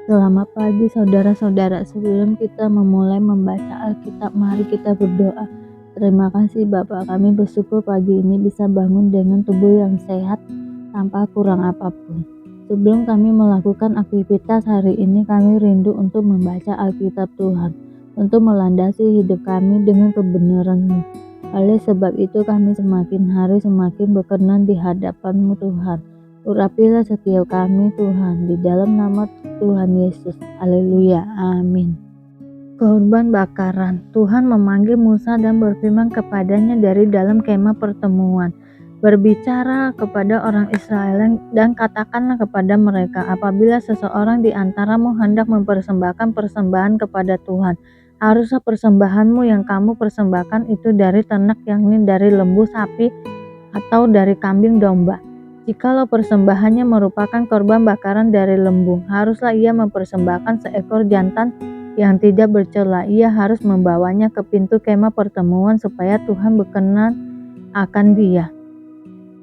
Selamat pagi saudara-saudara, sebelum kita memulai membaca Alkitab, mari kita berdoa. Terima kasih Bapa, kami bersyukur pagi ini bisa bangun dengan tubuh yang sehat tanpa kurang apapun. Sebelum kami melakukan aktivitas hari ini, kami rindu untuk membaca Alkitab Tuhan, untuk melandasi hidup kami dengan kebenaran-Mu. Oleh sebab itu kami semakin hari semakin berkenan di hadapan-Mu Tuhan. Urapilah setiap kami Tuhan, di dalam nama Tuhan Yesus. Haleluya. Amin. Korban bakaran. Tuhan memanggil Musa dan berfirman kepadanya dari dalam kemah pertemuan. Berbicara kepada orang Israel dan katakanlah kepada mereka, apabila seseorang di antaramu hendak mempersembahkan persembahan kepada Tuhan, haruslah persembahanmu yang kamu persembahkan itu dari ternak, yakni dari lembu, sapi, atau dari kambing domba. Jikalau persembahannya merupakan korban bakaran dari lembu, haruslah ia mempersembahkan seekor jantan yang tidak bercela. Ia harus membawanya ke pintu kemah pertemuan supaya Tuhan berkenan akan dia.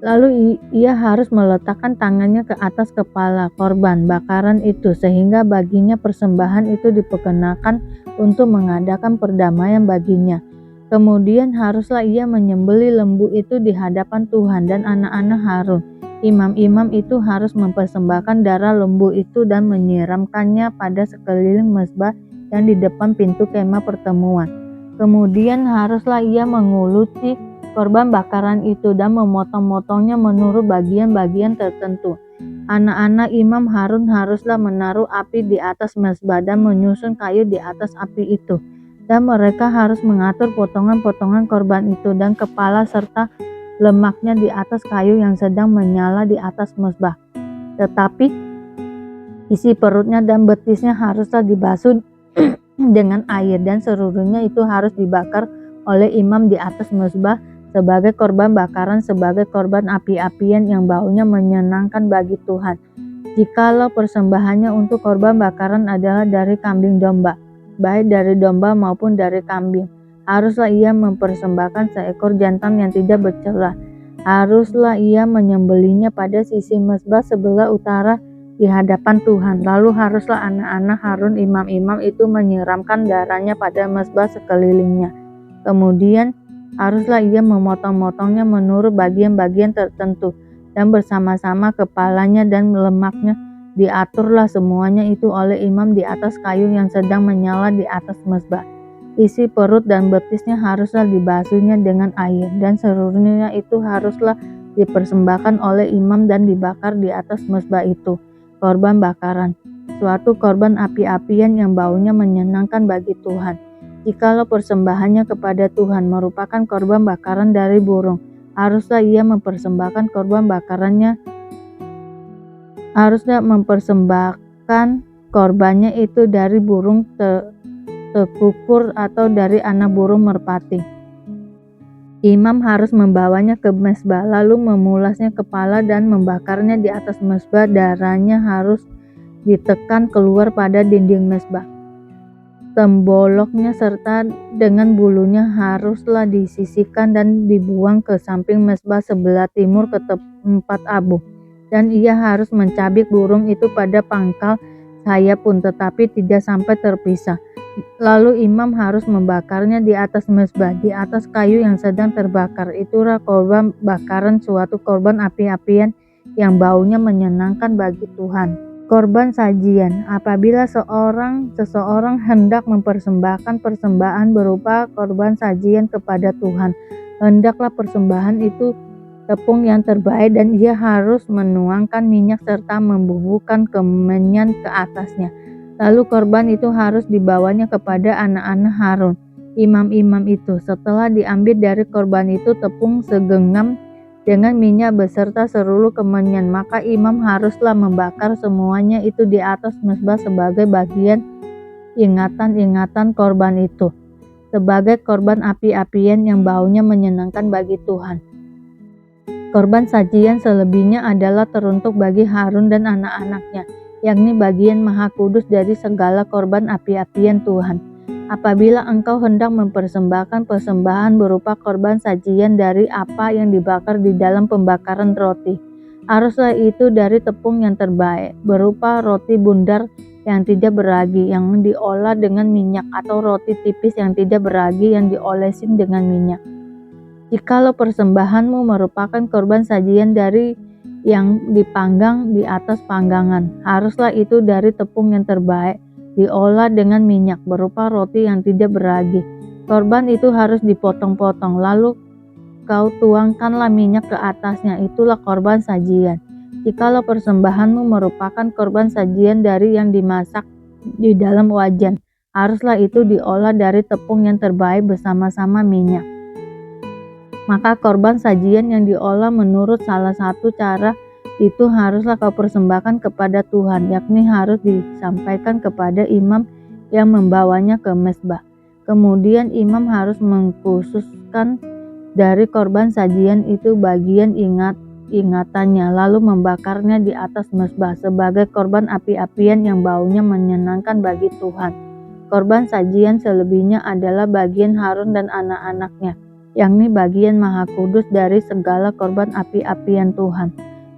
Lalu ia harus meletakkan tangannya ke atas kepala korban bakaran itu, sehingga baginya persembahan itu diperkenakan untuk mengadakan perdamaian baginya. Kemudian haruslah ia menyembelih lembu itu di hadapan Tuhan dan anak-anak Harun. Imam-imam itu harus mempersembahkan darah lembu itu dan menyiramkannya pada sekeliling mezbah yang di depan pintu kemah pertemuan. Kemudian haruslah ia menguluti korban bakaran itu dan memotong-motongnya menurut bagian-bagian tertentu. Anak-anak imam Harun haruslah menaruh api di atas mezbah dan menyusun kayu di atas api itu. Dan mereka harus mengatur potongan-potongan korban itu dan kepala serta lemaknya di atas kayu yang sedang menyala di atas mezbah. Tetapi isi perutnya dan betisnya haruslah dibasuh dengan air, dan seluruhnya itu harus dibakar oleh imam di atas mezbah sebagai korban bakaran, sebagai korban api-apian yang baunya menyenangkan bagi Tuhan. Jikalau persembahannya untuk korban bakaran adalah dari kambing domba, baik dari domba maupun dari kambing, haruslah ia mempersembahkan seekor jantan yang tidak bercela. Haruslah ia menyembelihnya pada sisi mezbah sebelah utara di hadapan Tuhan. Lalu haruslah anak-anak Harun imam-imam itu menyiramkan darahnya pada mezbah sekelilingnya. Kemudian haruslah ia memotong-motongnya menurut bagian-bagian tertentu, dan bersama-sama kepalanya dan lemaknya diaturlah semuanya itu oleh imam di atas kayu yang sedang menyala di atas mezbah. Isi perut dan betisnya haruslah dibasuhnya dengan air, dan seluruhnya itu haruslah dipersembahkan oleh imam dan dibakar di atas mezbah itu. Korban bakaran, suatu korban api-apian yang baunya menyenangkan bagi Tuhan. Jikalau persembahannya kepada Tuhan merupakan korban bakaran dari burung, haruslah ia mempersembahkan korban bakarannya, haruslah mempersembahkan korbannya itu dari burung tekukur atau dari anak burung merpati. Imam harus membawanya ke mezbah, lalu memulasnya kepala dan membakarnya di atas mezbah. Darahnya harus ditekan keluar pada dinding mezbah. Temboloknya serta dengan bulunya haruslah disisihkan dan dibuang ke samping mezbah sebelah timur ke tempat abu. Dan ia harus mencabik burung itu pada pangkal sayap pun, tetapi tidak sampai terpisah. Lalu imam harus membakarnya di atas mezbah, di atas kayu yang sedang terbakar. Itulah korban bakaran, suatu korban api-apian yang baunya menyenangkan bagi Tuhan. Korban sajian. Apabila seseorang hendak mempersembahkan persembahan berupa korban sajian kepada Tuhan, hendaklah persembahan itu tepung yang terbaik, dan ia harus menuangkan minyak serta membubuhkan kemenyan ke atasnya. Lalu korban itu harus dibawanya kepada anak-anak Harun, imam-imam itu. Setelah diambil dari korban itu tepung segenggam dengan minyak beserta seluruh kemenyan, maka imam haruslah membakar semuanya itu di atas mezbah sebagai bagian ingatan-ingatan korban itu, sebagai korban api-apian yang baunya menyenangkan bagi Tuhan. Korban sajian selebihnya adalah teruntuk bagi Harun dan anak-anaknya, yakni bagian maha kudus dari segala korban api-apian Tuhan. Apabila engkau hendak mempersembahkan persembahan berupa korban sajian dari apa yang dibakar di dalam pembakaran roti, haruslah itu dari tepung yang terbaik, berupa roti bundar yang tidak beragi yang diolah dengan minyak, atau roti tipis yang tidak beragi yang diolesin dengan minyak. Jikalau persembahanmu merupakan korban sajian dari yang dipanggang di atas panggangan, haruslah itu dari tepung yang terbaik, diolah dengan minyak, berupa roti yang tidak beragi. Korban itu harus dipotong-potong, lalu kau tuangkanlah minyak ke atasnya, itulah korban sajian. Jikalau persembahanmu merupakan korban sajian dari yang dimasak di dalam wajan, haruslah itu diolah dari tepung yang terbaik bersama-sama minyak. Maka korban sajian yang diolah menurut salah satu cara itu haruslah kau persembahkan kepada Tuhan, yakni harus disampaikan kepada imam yang membawanya ke mezbah. Kemudian imam harus mengkhususkan dari korban sajian itu bagian ingatannya, lalu membakarnya di atas mezbah sebagai korban api-apian yang baunya menyenangkan bagi Tuhan. Korban sajian selebihnya adalah bagian Harun dan anak-anaknya, yakni bagian maha kudus dari segala korban api-apian Tuhan.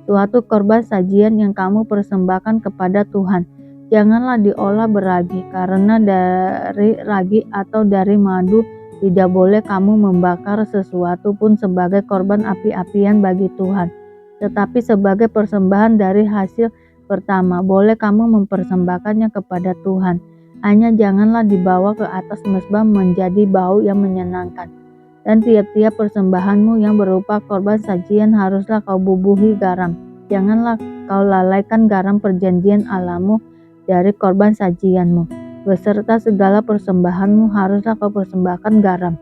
Suatu korban sajian yang kamu persembahkan kepada Tuhan, janganlah diolah beragi, karena dari ragi atau dari madu tidak boleh kamu membakar sesuatu pun sebagai korban api-apian bagi Tuhan. Tetapi sebagai persembahan dari hasil pertama, boleh kamu mempersembahkannya kepada Tuhan. Hanya janganlah dibawa ke atas mezbah menjadi bau yang menyenangkan. Dan tiap-tiap persembahanmu yang berupa korban sajian haruslah kau bubuhi garam. Janganlah kau lalaikan garam perjanjian Allahmu dari korban sajianmu. Beserta segala persembahanmu haruslah kau persembahkan garam.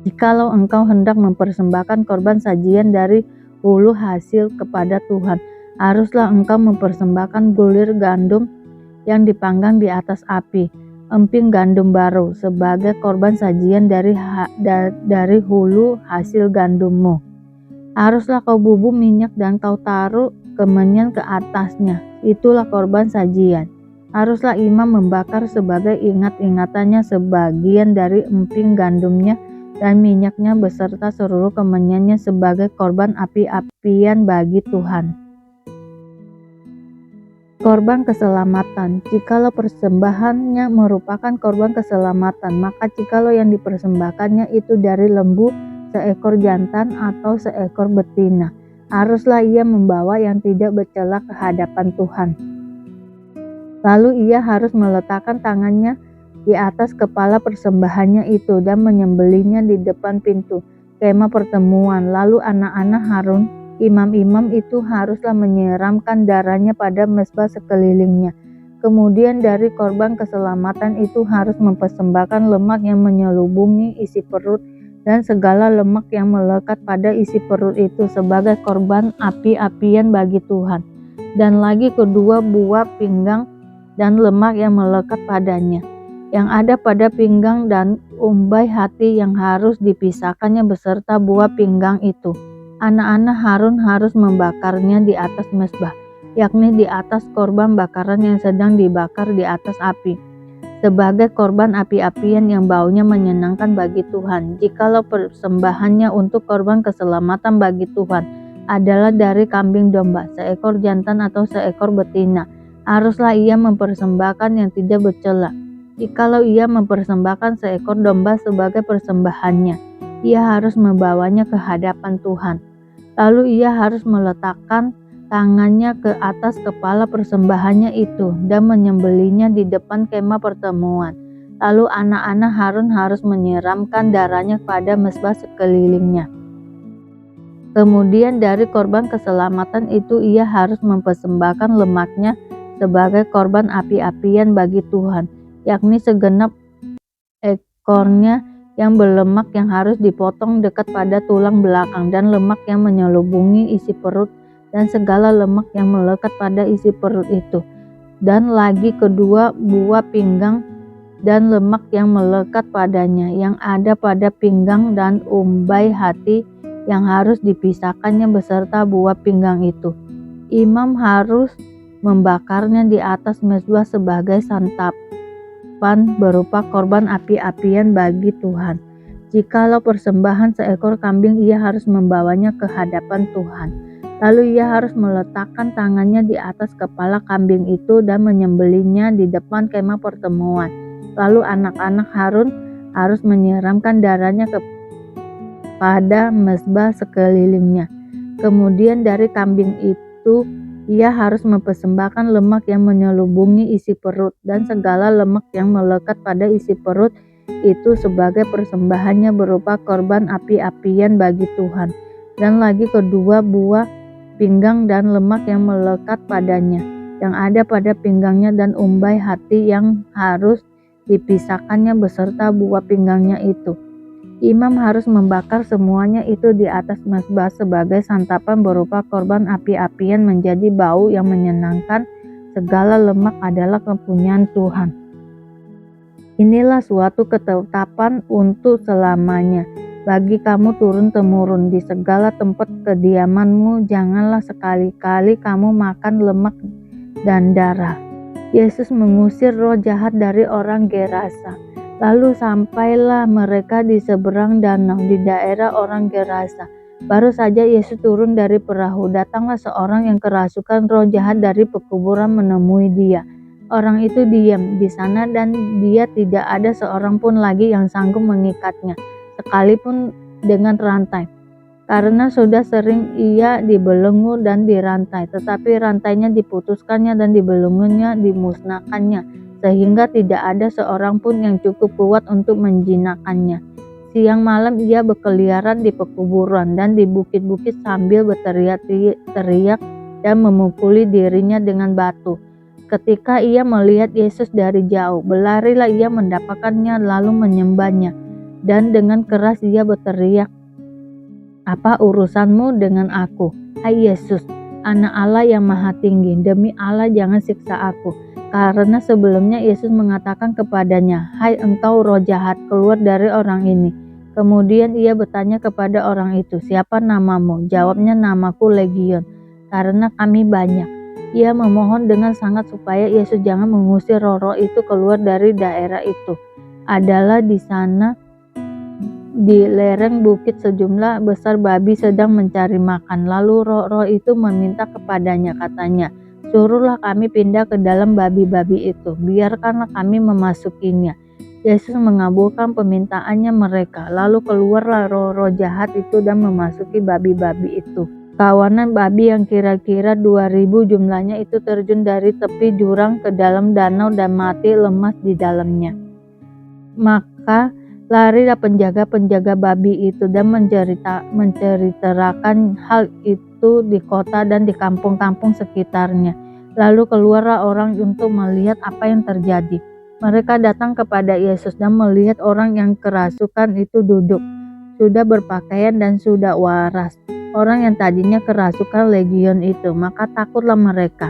Jikalau engkau hendak mempersembahkan korban sajian dari hulu hasil kepada Tuhan, haruslah engkau mempersembahkan bulir gandum yang dipanggang di atas api, emping gandum baru sebagai korban sajian dari hulu hasil gandummu. Haruslah kau bubuh minyak dan kau taruh kemenyan ke atasnya, itulah korban sajian. Haruslah imam membakar sebagai ingat-ingatannya sebagian dari emping gandumnya dan minyaknya beserta seluruh kemenyannya sebagai korban api-apian bagi Tuhan. Korban keselamatan. Jikalau persembahannya merupakan korban keselamatan, maka jikalau yang dipersembahkannya itu dari lembu, seekor jantan atau seekor betina, haruslah ia membawa yang tidak bercela ke hadapan Tuhan. Lalu ia harus meletakkan tangannya di atas kepala persembahannya itu dan menyembelihnya di depan pintu kemah pertemuan. Lalu anak-anak Harun, imam-imam itu haruslah menyiramkan darahnya pada mezbah sekelilingnya. Kemudian dari korban keselamatan itu harus mempersembahkan lemak yang menyelubungi isi perut dan segala lemak yang melekat pada isi perut itu sebagai korban api-apian bagi Tuhan. Dan lagi kedua buah pinggang dan lemak yang melekat padanya, yang ada pada pinggang dan umbai hati yang harus dipisahkannya beserta buah pinggang itu. Anak-anak Harun harus membakarnya di atas mezbah, yakni di atas korban bakaran yang sedang dibakar di atas api, sebagai korban api-apian yang baunya menyenangkan bagi Tuhan. Jikalau persembahannya untuk korban keselamatan bagi Tuhan adalah dari kambing domba, seekor jantan atau seekor betina, haruslah ia mempersembahkan yang tidak bercela. Jikalau ia mempersembahkan seekor domba sebagai persembahannya, ia harus membawanya ke hadapan Tuhan. Lalu ia harus meletakkan tangannya ke atas kepala persembahannya itu dan menyembelihnya di depan kemah pertemuan. Lalu anak-anak Harun harus menyiramkan darahnya pada mezbah sekelilingnya. Kemudian dari korban keselamatan itu ia harus mempersembahkan lemaknya sebagai korban api-apian bagi Tuhan, yakni segenap ekornya yang berlemak yang harus dipotong dekat pada tulang belakang, dan lemak yang menyelubungi isi perut dan segala lemak yang melekat pada isi perut itu. Dan lagi kedua buah pinggang dan lemak yang melekat padanya, yang ada pada pinggang dan umbai hati yang harus dipisahkannya beserta buah pinggang itu. Imam harus membakarnya di atas mezbah sebagai santapan berupa korban api-apian bagi Tuhan. Jikalau persembahan seekor kambing, ia harus membawanya ke hadapan Tuhan. Lalu ia harus meletakkan tangannya di atas kepala kambing itu dan menyembelihnya di depan kemah pertemuan. Lalu anak-anak Harun harus menyiramkan darahnya kepada mezbah sekelilingnya. Kemudian dari kambing itu ia harus mempersembahkan lemak yang menyelubungi isi perut dan segala lemak yang melekat pada isi perut itu sebagai persembahannya berupa korban api-apian bagi Tuhan. Dan lagi kedua buah pinggang dan lemak yang melekat padanya, yang ada pada pinggangnya dan umbai hati yang harus dipisahkannya beserta buah pinggangnya itu. Imam harus membakar semuanya itu di atas mezbah sebagai santapan berupa korban api-apian menjadi bau yang menyenangkan. Segala lemak adalah kepunyaan Tuhan. Inilah suatu ketetapan untuk selamanya bagi kamu turun-temurun di segala tempat kediamanmu. Janganlah sekali-kali kamu makan lemak dan darah. Yesus mengusir roh jahat dari orang Gerasa. Lalu sampailah mereka di seberang danau di daerah orang Gerasa. Baru saja Yesus turun dari perahu, datanglah seorang yang kerasukan roh jahat dari pekuburan menemui dia. Orang itu diam di sana dan dia tidak ada seorang pun lagi yang sanggup mengikatnya, sekalipun dengan rantai. Karena sudah sering ia dibelenggu dan dirantai, tetapi rantainya diputuskannya dan dibelenggunya dimusnahkannya, sehingga tidak ada seorang pun yang cukup kuat untuk menjinakkannya. Siang malam ia berkeliaran di pekuburan dan di bukit-bukit sambil berteriak dan memukuli dirinya dengan batu. Ketika ia melihat Yesus dari jauh, berlarilah ia mendapatkannya lalu menyembahnya. Dan dengan keras ia berteriak, "Apa urusanmu dengan aku, hai Yesus, Anak Allah yang Maha Tinggi? Demi Allah jangan siksa aku." Karena sebelumnya Yesus mengatakan kepadanya, "Hai engkau roh jahat, keluar dari orang ini." Kemudian ia bertanya kepada orang itu, "Siapa namamu?" Jawabnya, "Namaku Legion, karena kami banyak." Ia memohon dengan sangat supaya Yesus jangan mengusir roh-roh itu keluar dari daerah itu. Adalah di sana di lereng bukit sejumlah besar babi sedang mencari makan. Lalu roh-roh itu meminta kepadanya, katanya, "Suruhlah kami pindah ke dalam babi-babi itu, biarkanlah kami memasukinya." Yesus mengabulkan permintaannya mereka. Lalu keluarlah roh-roh jahat itu dan memasuki babi-babi itu. Kawanan babi yang kira-kira 2.000 jumlahnya itu terjun dari tepi jurang ke dalam danau dan mati lemas di dalamnya. Maka larilah penjaga-penjaga babi itu dan menceritakan hal itu di kota dan di kampung-kampung sekitarnya. Lalu keluarlah orang untuk melihat apa yang terjadi. Mereka datang kepada Yesus dan melihat orang yang kerasukan itu duduk, sudah berpakaian dan sudah waras. Orang yang tadinya kerasukan legion itu, maka takutlah mereka.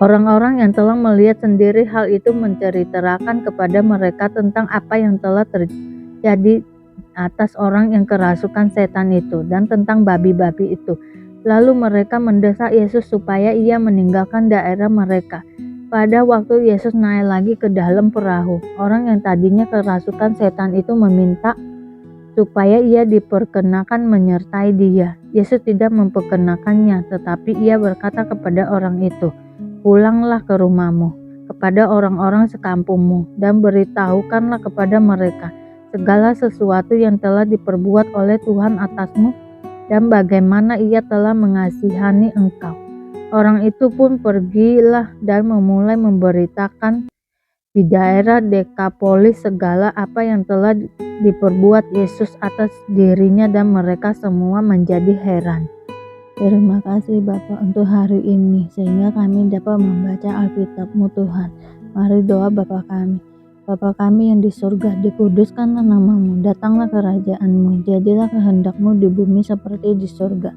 Orang-orang yang telah melihat sendiri hal itu menceritakan kepada mereka tentang apa yang telah terjadi atas orang yang kerasukan setan itu dan tentang babi-babi itu. Lalu mereka mendesak Yesus supaya ia meninggalkan daerah mereka. Pada waktu Yesus naik lagi ke dalam perahu, orang yang tadinya kerasukan setan itu meminta supaya ia diperkenakan menyertai dia. Yesus tidak memperkenakannya, tetapi ia berkata kepada orang itu, "Pulanglah ke rumahmu, kepada orang-orang sekampungmu, dan beritahukanlah kepada mereka segala sesuatu yang telah diperbuat oleh Tuhan atasmu, dan bagaimana ia telah mengasihani engkau." Orang itu pun pergilah dan memulai memberitakan di daerah Dekapolis segala apa yang telah diperbuat Yesus atas dirinya, dan mereka semua menjadi heran. Terima kasih Bapa untuk hari ini, sehingga kami dapat membaca Alkitab-Mu Tuhan. Mari doa Bapa kami. Bapa kami yang di surga, dikuduskanlah nama-Mu, datanglah kerajaan-Mu, jadilah kehendak-Mu di bumi seperti di surga.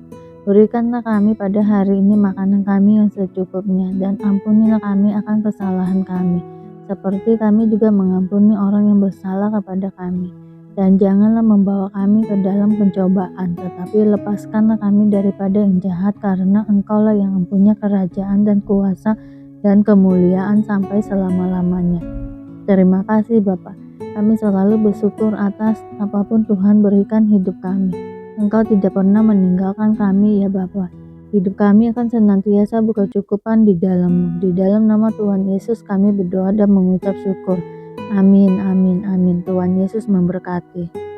Berikanlah kami pada hari ini makanan kami yang secukupnya, dan ampunilah kami akan kesalahan kami, seperti kami juga mengampuni orang yang bersalah kepada kami. Dan janganlah membawa kami ke dalam pencobaan, tetapi lepaskanlah kami daripada yang jahat, karena Engkaulah yang mempunyai kerajaan dan kuasa dan kemuliaan sampai selama-lamanya. Terima kasih Bapa. Kami selalu bersyukur atas apapun Tuhan berikan hidup kami. Engkau tidak pernah meninggalkan kami ya Bapa. Hidup kami akan senantiasa berkecukupan di dalam-Mu. Di dalam nama Tuhan Yesus kami berdoa dan mengucap syukur. Amin, amin, amin. Tuhan Yesus memberkati.